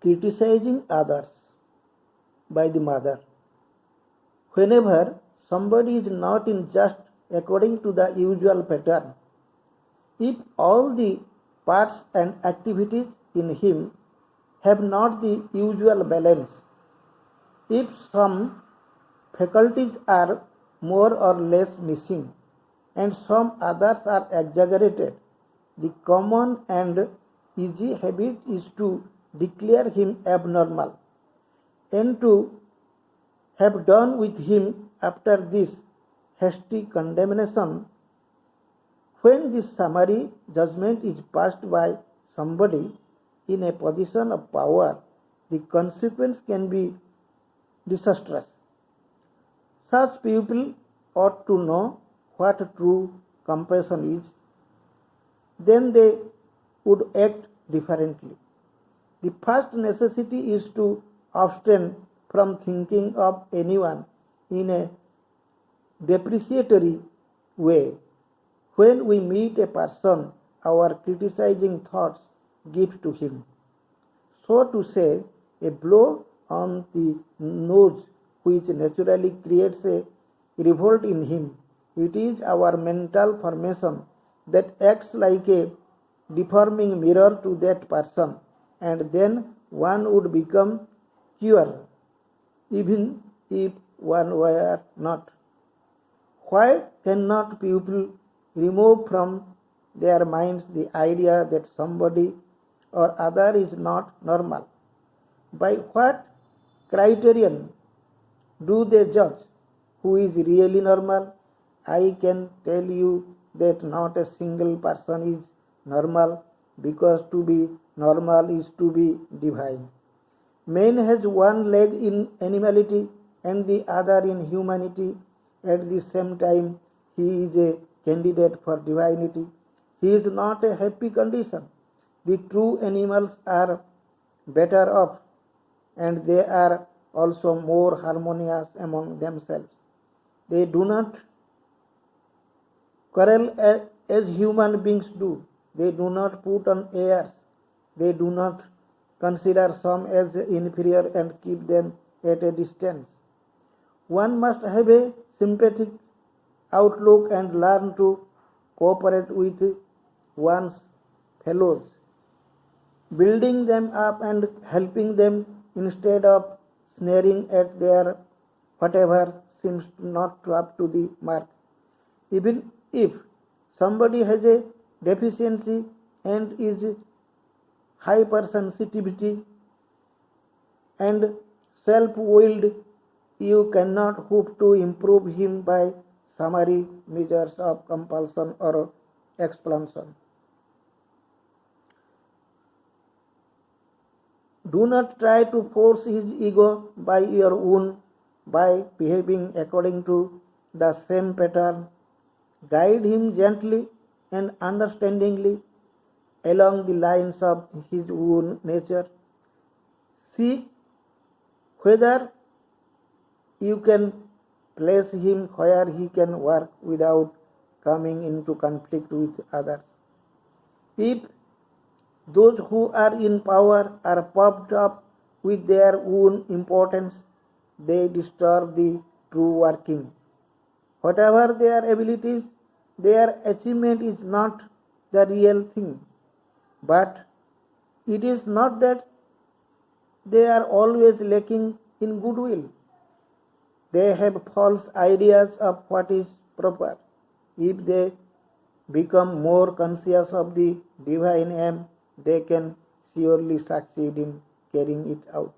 criticizing others by the mother. Whenever somebody is not in just according to the usual pattern, if all the parts and activities in him have not the usual balance, if some faculties are more or less missing and some others are exaggerated, the common and easy habit is to declare him abnormal and to have done with him after this hasty condemnation. When this summary judgment is passed by somebody in a position of power, the consequence can be disastrous. Such people ought to know what true compassion is. Then they would act differently. The first necessity is to abstain from thinking of anyone in a depreciatory way. When we meet a person, our criticizing thoughts give to him. So to say, a blow on the nose which naturally creates a revolt in him. It is our mental formation that acts like a deforming mirror to that person, and then one would become cured, even if one were not. Why cannot people remove from their minds the idea that somebody or other is not normal? By what criterion do they judge who is really normal? I can tell you that not a single person is normal, because to be normal is to be divine. Man has one leg in animality and the other in humanity. At the same time, he is a candidate for divinity. He is not a happy condition. The true animals are better off, and they are also more harmonious among themselves. They do not quarrel as human beings do. They do not put on airs. They do not consider some as inferior and keep them at a distance. One must have a sympathetic outlook and learn to cooperate with one's fellows, building them up and helping them instead of sneering at their whatever seems not up to the mark. Even if somebody has a deficiency and is hypersensitivity and self-willed, you cannot hope to improve him by summary measures of compulsion or expulsion. Do not try to force his ego by your own by behaving according to the same pattern. Guide him gently and understandingly along the lines of his own nature. See whether you can place him where he can work without coming into conflict with others. If those who are in power are puffed up with their own importance, they disturb the true working. Whatever their abilities, their achievement is not the real thing. But it is not that they are always lacking in goodwill. They have false ideas of what is proper. If they become more conscious of the divine aim, they can surely succeed in carrying it out.